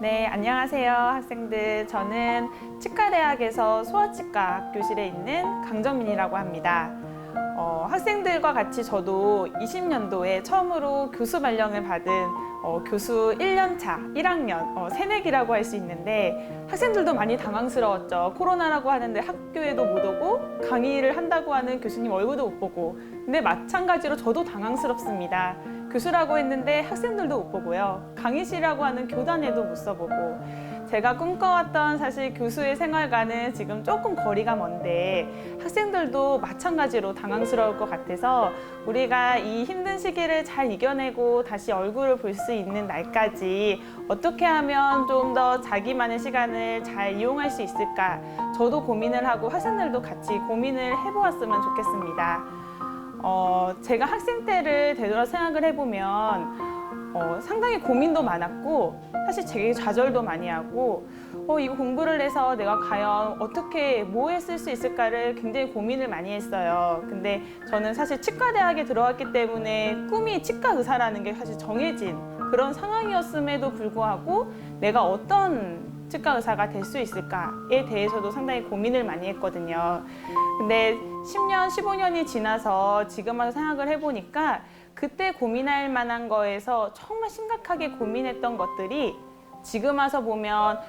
네, 안녕하세요, 학생들. 저는 치과대학에서 소아치과 교실에 있는 강정민이라고 합니다. 학생들과 같이 저도 20년도에 처음으로 교수 발령을 받은 교수 1년차, 1학년, 새내기라고 할 수 있는데 학생들도 많이 당황스러웠죠. 코로나라고 하는데 학교에도 못 오고 강의를 한다고 하는 교수님 얼굴도 못 보고. 근데 마찬가지로 저도 당황스럽습니다. 교수라고 했는데 학생들도 못 보고요. 강의실이라고 하는 교단에도 못 써보고. 제가 꿈꿔왔던 사실 교수의 생활과는 지금 조금 거리가 먼데 학생들도 마찬가지로 당황스러울 것 같아서 우리가 이 힘든 시기를 잘 이겨내고 다시 얼굴을 볼 수 있는 날까지 어떻게 하면 좀 더 자기만의 시간을 잘 이용할 수 있을까, 저도 고민을 하고 학생들도 같이 고민을 해보았으면 좋겠습니다. 제가 학생 때를 되돌아 생각을 해보면 상당히 고민도 많았고 사실 되게 좌절도 많이 하고 이거 공부를 해서 내가 과연 어떻게 뭐에 쓸 수 있을까를 굉장히 고민을 많이 했어요. 근데 저는 사실 치과대학에 들어왔기 때문에 꿈이 치과 의사라는 게 사실 정해진 그런 상황이었음에도 불구하고 내가 어떤 치과 의사가 될 수 있을까에 대해서도 상당히 고민을 많이 했거든요. 근데 10년, 15년이 지나서 지금 와서 생각을 해보니까 그때 고민할 만한 거에서 정말 심각하게 고민했던 것들이 지금 와서 보면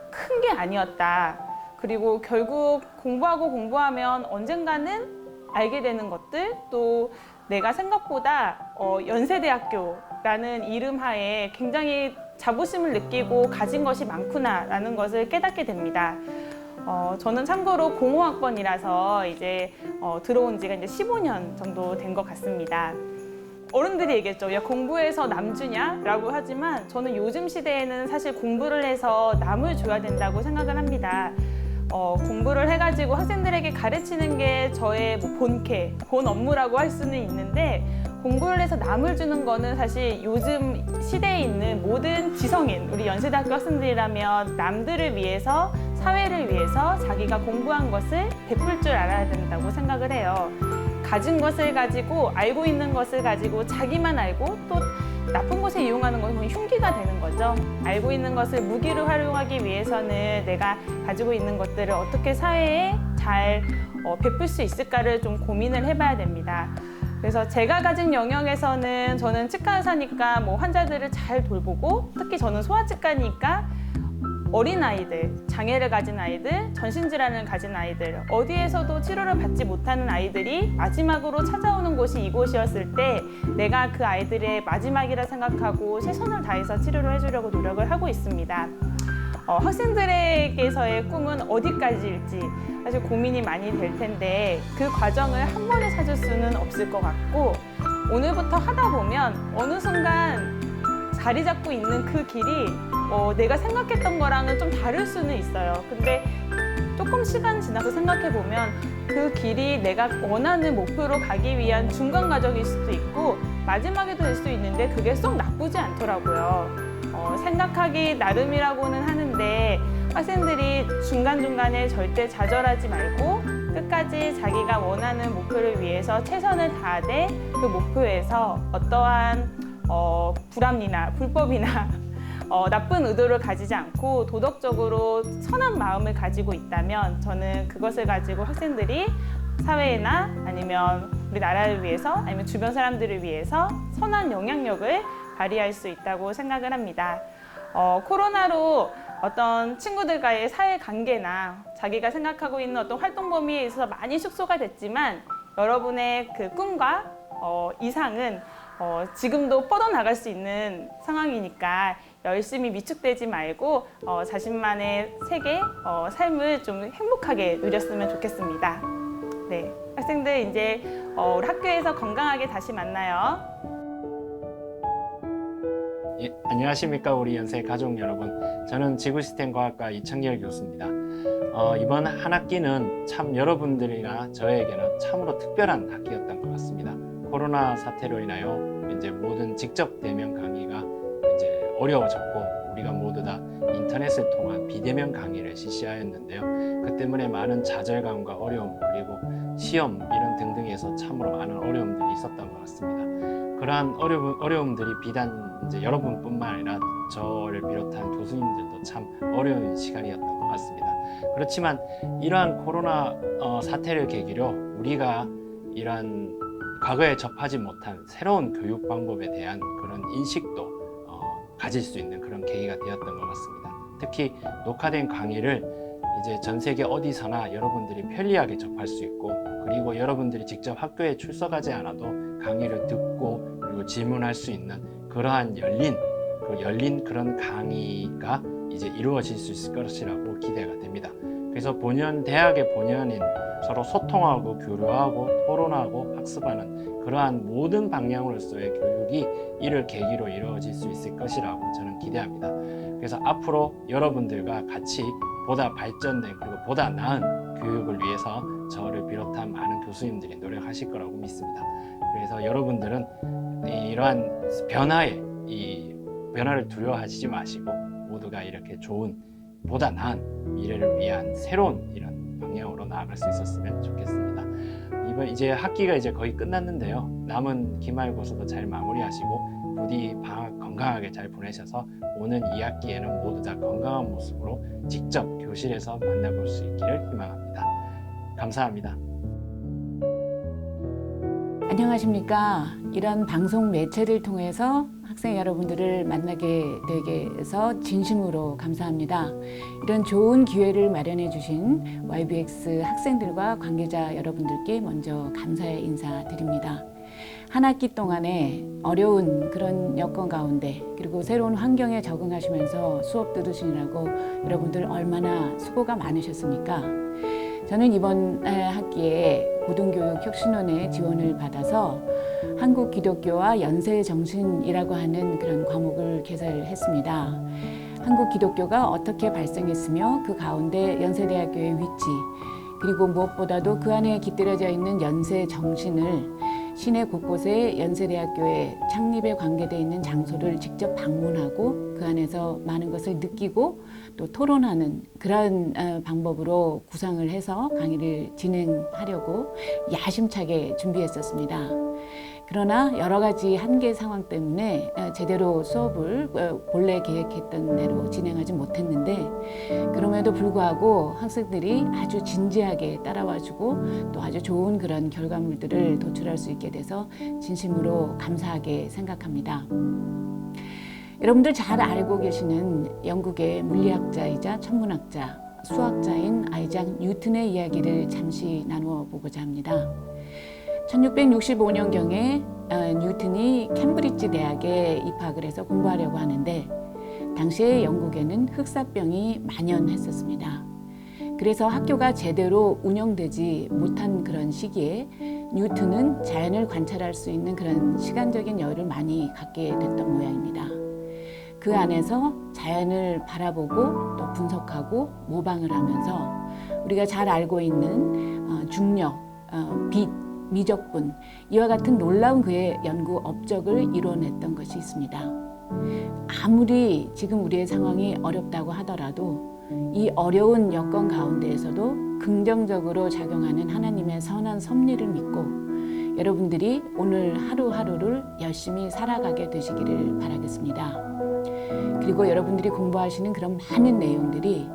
큰 게 아니었다. 그리고 결국 공부하면 언젠가는 알게 되는 것들, 또 내가 생각보다 연세대학교라는 이름 하에 굉장히 자부심을 느끼고 가진 것이 많구나라는 것을 깨닫게 됩니다. 저는 참고로 05학번이라서 이제 들어온 지가 이제 15년 정도 된 것 같습니다. 어른들이 얘기했죠. 야, 공부해서 남 주냐? 라고 하지만 저는 요즘 시대에는 사실 공부를 해서 남을 줘야 된다고 생각을 합니다. 공부를 해가지고 학생들에게 가르치는 게 저의 본캐, 본 업무라고 할 수는 있는데 공부를 해서 남을 주는 거는 사실 요즘 시대에 있는 모든 지성인, 우리 연세대학교 학생들이라면 남들을 위해서, 사회를 위해서 자기가 공부한 것을 베풀 줄 알아야 된다고 생각을 해요. 가진 것을 가지고, 알고 있는 것을 가지고 자기만 알고 또 나쁜 것에 이용하는 것은 흉기가 되는 거죠. 알고 있는 것을 무기로 활용하기 위해서는 내가 가지고 있는 것들을 어떻게 사회에 잘 베풀 수 있을까를 좀 고민을 해봐야 됩니다. 그래서 제가 가진 영역에서는 저는 치과 의사니까 환자들을 잘 돌보고, 특히 저는 소아치과니까 어린아이들, 장애를 가진 아이들, 전신질환을 가진 아이들, 어디에서도 치료를 받지 못하는 아이들이 마지막으로 찾아오는 곳이 이곳이었을 때 내가 그 아이들의 마지막이라 생각하고 최선을 다해서 치료를 해주려고 노력을 하고 있습니다. 학생들에게서의 꿈은 어디까지일지 사실 고민이 많이 될 텐데 그 과정을 한 번에 찾을 수는 없을 것 같고, 오늘부터 하다 보면 어느 순간 자리 잡고 있는 그 길이 내가 생각했던 거랑은 좀 다를 수는 있어요. 근데 조금 시간 지나서 생각해 보면 그 길이 내가 원하는 목표로 가기 위한 중간 과정일 수도 있고 마지막에도 될 수 있는데 그게 썩 나쁘지 않더라고요. 생각하기 나름이라고는 하는데 학생들이 중간중간에 절대 좌절하지 말고 끝까지 자기가 원하는 목표를 위해서 최선을 다하되 그 목표에서 어떠한 불합리나 불법이나 나쁜 의도를 가지지 않고 도덕적으로 선한 마음을 가지고 있다면 저는 그것을 가지고 학생들이 사회나 아니면 우리 나라를 위해서 아니면 주변 사람들을 위해서 선한 영향력을 발휘할 수 있다고 생각을 합니다. 코로나로 어떤 친구들과의 사회관계나 자기가 생각하고 있는 어떤 활동 범위에 있어서 많이 축소가 됐지만 여러분의 그 꿈과 이상은 지금도 뻗어나갈 수 있는 상황이니까 열심히 위축되지 말고 자신만의 세계, 삶을 좀 행복하게 누렸으면 좋겠습니다. 네, 학생들 이제 우리 학교에서 건강하게 다시 만나요. 예, 안녕하십니까 우리 연세 가족 여러분. 저는 지구시스템과학과 이창열 교수입니다. 이번 한 학기는 참 여러분들이나 저에게는 참으로 특별한 학기였던 것 같습니다. 코로나 사태로 인하여 이제 모든 직접 대면 강의가 이제 어려워졌고 우리가 모두 다 인터넷을 통한 비대면 강의를 실시하였는데요. 그 때문에 많은 좌절감과 어려움, 그리고 시험 이런 등등에서 참으로 많은 어려움들이 있었던 것 같습니다. 그러한 어려움들이 비단 이제 여러분뿐만 아니라 저를 비롯한 교수님들도 참 어려운 시간이었던 것 같습니다. 그렇지만 이러한 코로나 사태를 계기로 우리가 이러한 과거에 접하지 못한 새로운 교육 방법에 대한 그런 인식도 가질 수 있는 그런 계기가 되었던 것 같습니다. 특히 녹화된 강의를 이제 전 세계 어디서나 여러분들이 편리하게 접할 수 있고, 그리고 여러분들이 직접 학교에 출석하지 않아도 강의를 듣고 그리고 질문할 수 있는 그러한 열린 그런 강의가 이제 이루어질 수 있을 것이라고 기대가 됩니다. 그래서 대학의 본연인 서로 소통하고 교류하고 토론하고 학습하는 그러한 모든 방향으로서의 교육이 이를 계기로 이루어질 수 있을 것이라고 저는 기대합니다. 그래서 앞으로 여러분들과 같이 보다 발전된 그리고 보다 나은 교육을 위해서 저를 비롯한 많은 교수님들이 노력하실 거라고 믿습니다. 그래서 여러분들은 이러한 변화를 두려워하시지 마시고 모두가 이렇게 좋은 보다 나은 미래를 위한 새로운 이런 방향으로 나아갈 수 있었으면 좋겠습니다. 이제 학기가 이제 거의 끝났는데요. 남은 기말고사도 잘 마무리하시고 부디 방학 건강하게 잘 보내셔서 오는 2학기에는 모두 다 건강한 모습으로 직접 교실에서 만나볼 수 있기를 희망합니다. 감사합니다. 안녕하십니까. 이런 방송 매체를 통해서 학생 여러분들을 만나게 되게 해서 진심으로 감사합니다. 이런 좋은 기회를 마련해 주신 YBX 학생들과 관계자 여러분들께 먼저 감사의 인사드립니다. 한 학기 동안에 어려운 그런 여건 가운데 그리고 새로운 환경에 적응하시면서 수업 들으시느라고 여러분들 얼마나 수고가 많으셨습니까? 저는 이번 학기에 고등교육혁신원의 지원을 받아서 한국기독교와 연세정신이라고 하는 그런 과목을 개설했습니다. 한국기독교가 어떻게 발생했으며 그 가운데 연세대학교의 위치, 그리고 무엇보다도 그 안에 깃들여져 있는 연세정신을 시내 곳곳에 연세대학교의 창립에 관계되어 있는 장소를 직접 방문하고 그 안에서 많은 것을 느끼고 또 토론하는 그런 방법으로 구상을 해서 강의를 진행하려고 야심차게 준비했었습니다. 그러나 여러 가지 한계 상황 때문에 제대로 수업을 본래 계획했던 대로 진행하지 못했는데, 그럼에도 불구하고 학생들이 아주 진지하게 따라와주고 또 아주 좋은 그런 결과물들을 도출할 수 있게 돼서 진심으로 감사하게 생각합니다. 여러분들 잘 알고 계시는 영국의 물리학자이자 천문학자, 수학자인 아이작 뉴턴의 이야기를 잠시 나누어 보고자 합니다. 1665년경에 뉴턴이 캠브리지 대학에 입학을 해서 공부하려고 하는데 당시에 영국에는 흑사병이 만연했었습니다. 그래서 학교가 제대로 운영되지 못한 그런 시기에 뉴턴은 자연을 관찰할 수 있는 그런 시간적인 여유를 많이 갖게 됐던 모양입니다. 그 안에서 자연을 바라보고 또 분석하고 모방을 하면서 우리가 잘 알고 있는 중력, 빛, 미적분, 이와 같은 놀라운 그의 연구 업적을 이뤄냈던 것이 있습니다. 아무리 지금 우리의 상황이 어렵다고 하더라도 이 어려운 여건 가운데에서도 긍정적으로 작용하는 하나님의 선한 섭리를 믿고 여러분들이 오늘 하루하루를 열심히 살아가게 되시기를 바라겠습니다. 그리고 여러분들이 공부하시는 그런 많은 내용들이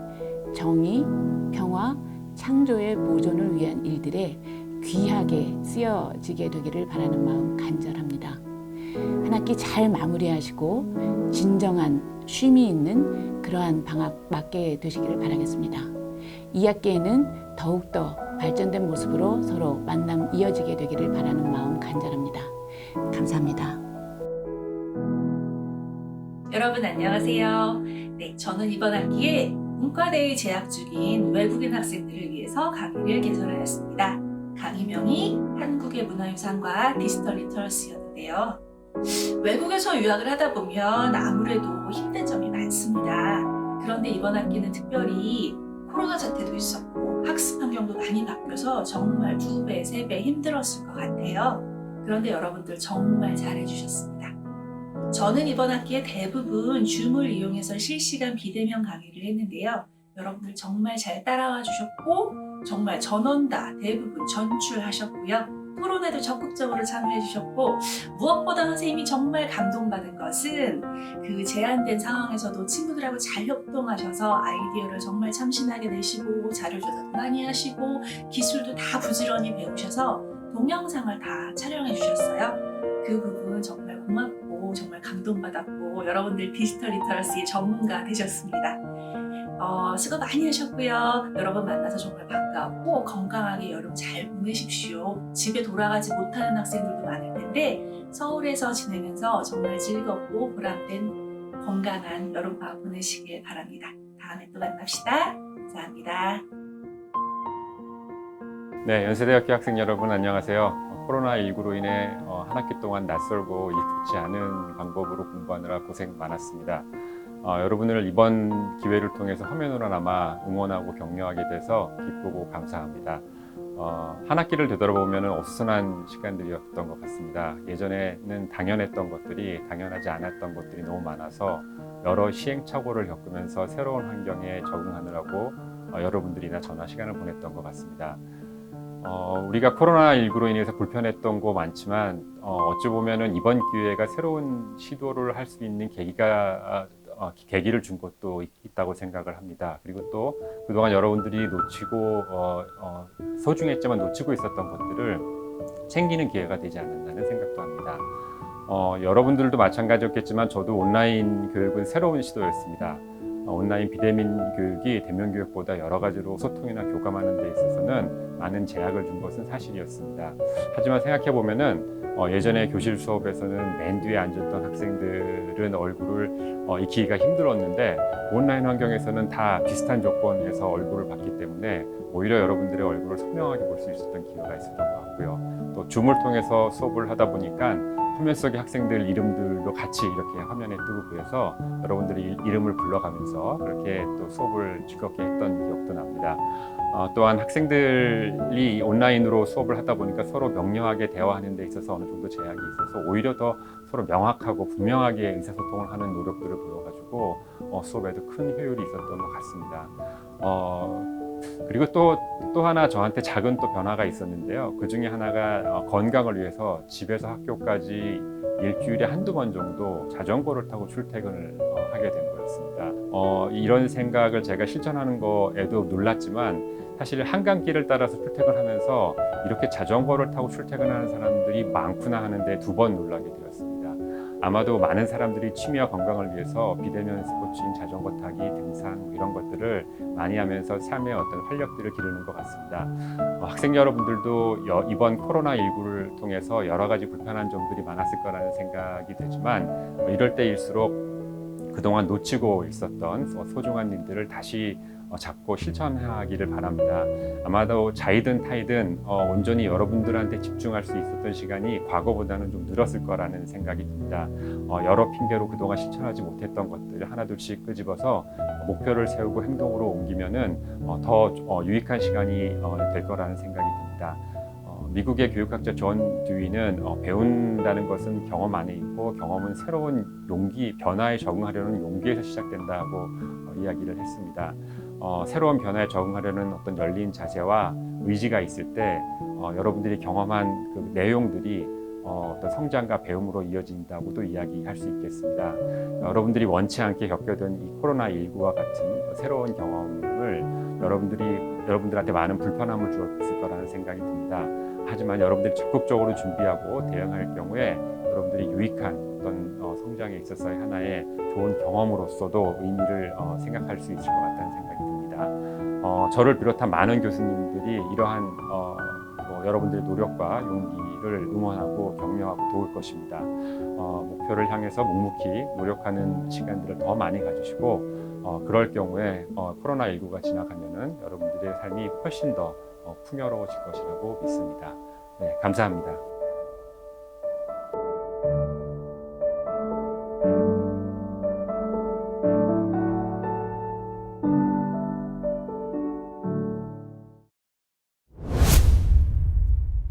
정의, 평화, 창조의 보존을 위한 일들에 귀하게 쓰여지게 되기를 바라는 마음 간절합니다. 한 학기 잘 마무리하시고 진정한 쉼이 있는 그러한 방학 맞게 되시기를 바라겠습니다. 2학기에는 더욱더 발전된 모습으로 서로 만남 이어지게 되기를 바라는 마음 간절합니다. 감사합니다. 여러분 안녕하세요. 네, 저는 이번 학기에 문과대에 재학 중인 외국인 학생들을 위해서 강의를 개설하였습니다. 강의명이 한국의 문화유산과 디지털 리터러시였는데요. 외국에서 유학을 하다 보면 아무래도 힘든 점이 많습니다. 그런데 이번 학기는 특별히 코로나 사태도 있었고 학습 환경도 많이 바뀌어서 정말 2배, 3배 힘들었을 것 같아요. 그런데 여러분들 정말 잘해주셨습니다. 저는 이번 학기에 대부분 줌을 이용해서 실시간 비대면 강의를 했는데요. 여러분들 정말 잘 따라와 주셨고 정말 전원 다 대부분 전출하셨고요. 토론회도 적극적으로 참여해 주셨고 무엇보다 선생님이 정말 감동받은 것은 그 제한된 상황에서도 친구들하고 잘 협동하셔서 아이디어를 정말 참신하게 내시고 자료 조사도 많이 하시고 기술도 다 부지런히 배우셔서 동영상을 다 촬영해 주셨어요. 그 부분 정말 고맙고 정말 감동받았고 여러분들 디지털 리터러시의 전문가 되셨습니다. 수고 많이 하셨고요. 여러분 만나서 정말 반가웠고 건강하게 여름 잘 보내십시오. 집에 돌아가지 못하는 학생들도 많을 텐데 서울에서 지내면서 정말 즐겁고 보람된 건강한 여름방학 보내시길 바랍니다. 다음에 또 만납시다. 감사합니다. 네, 연세대학교 학생 여러분 안녕하세요. 코로나19로 인해 한 학기 동안 낯설고 익숙지 않은 방법으로 공부하느라 고생 많았습니다. 여러분을 이번 기회를 통해서 화면으로나마 응원하고 격려하게 돼서 기쁘고 감사합니다. 한 학기를 되돌아보면 어수선한 시간들이었던 것 같습니다. 예전에는 당연했던 것들이 당연하지 않았던 것들이 너무 많아서 여러 시행착오를 겪으면서 새로운 환경에 적응하느라고 여러분들이나 저나 시간을 보냈던 것 같습니다. 우리가 코로나19로 인해서 불편했던 거 많지만 어찌 보면은 이번 기회가 새로운 시도를 할 수 있는 계기를 준 것도 있다고 생각을 합니다. 그리고 또 그동안 여러분들이 놓치고 소중했지만 놓치고 있었던 것들을 챙기는 기회가 되지 않았나는 생각도 합니다. 여러분들도 마찬가지였겠지만 저도 온라인 교육은 새로운 시도였습니다. 온라인 비대면 교육이 대면 교육보다 여러 가지로 소통이나 교감하는 데 있어서는 많은 제약을 준 것은 사실이었습니다. 하지만 생각해 보면은 예전에 교실 수업에서는 맨 뒤에 앉았던 학생들은 얼굴을 익히기가 힘들었는데 온라인 환경에서는 다 비슷한 조건에서 얼굴을 봤기 때문에 오히려 여러분들의 얼굴을 선명하게 볼 수 있었던 기회가 있었던 것 같고요. 또 줌을 통해서 수업을 하다 보니까 화면 속의 학생들 이름들도 같이 이렇게 화면에 뜨고 그래서 여러분들이 이름을 불러가면서 그렇게 또 수업을 즐겁게 했던 기억도 납니다. 또한 학생들이 온라인으로 수업을 하다 보니까 서로 명료하게 대화하는 데 있어서 어느 정도 제약이 있어서 오히려 더 서로 명확하고 분명하게 의사소통을 하는 노력들을 보여가지고 수업에도 큰 효율이 있었던 것 같습니다. 그리고 또 하나 저한테 작은 또 변화가 있었는데요. 그 중에 하나가 건강을 위해서 집에서 학교까지 일주일에 한두 번 정도 자전거를 타고 출퇴근을 하게 된 거였습니다. 이런 생각을 제가 실천하는 거에도 놀랐지만 사실 한강길을 따라서 출퇴근하면서 이렇게 자전거를 타고 출퇴근하는 사람들이 많구나 하는데 두 번 놀라게 되었습니다. 아마도 많은 사람들이 취미와 건강을 위해서 비대면 스포츠인 자전거 타기, 등산 이런 것들을 많이 하면서 삶의 어떤 활력들을 기르는 것 같습니다. 학생 여러분들도 이번 코로나19를 통해서 여러 가지 불편한 점들이 많았을 거라는 생각이 되지만 이럴 때일수록 그동안 놓치고 있었던 소중한 일들을 다시 잡고 실천하기를 바랍니다. 아마도 자이든 타이든 온전히 여러분들한테 집중할 수 있었던 시간이 과거보다는 좀 늘었을 거라는 생각이 듭니다. 여러 핑계로 그동안 실천하지 못했던 것들을 하나둘씩 끄집어서 목표를 세우고 행동으로 옮기면은 더 유익한 시간이 될 거라는 생각이 듭니다. 미국의 교육학자 존 듀이는 배운다는 것은 경험 안에 있고 경험은 새로운 용기, 변화에 적응하려는 용기에서 시작된다고 이야기를 했습니다. 새로운 변화에 적응하려는 어떤 열린 자세와 의지가 있을 때 여러분들이 경험한 그 내용들이 어떤 성장과 배움으로 이어진다고도 이야기할 수 있겠습니다. 여러분들이 원치 않게 겪어던 이 코로나19와 같은 새로운 경험을 여러분들한테 많은 불편함을 주었을 거라는 생각이 듭니다. 하지만 여러분들이 적극적으로 준비하고 대응할 경우에 여러분들이 유익한 어떤 성장에 있어서의 하나의 좋은 경험으로서도 의미를 생각할 수 있을 것 같다는 생각이 듭니다. 저를 비롯한 많은 교수님들이 이러한 여러분들의 노력과 용기를 응원하고 격려하고 도울 것입니다. 목표를 향해서 묵묵히 노력하는 시간들을 더 많이 가지시고 그럴 경우에 코로나19가 지나가면은 여러분들의 삶이 훨씬 더 풍요로워질 것이라고 믿습니다. 네, 감사합니다.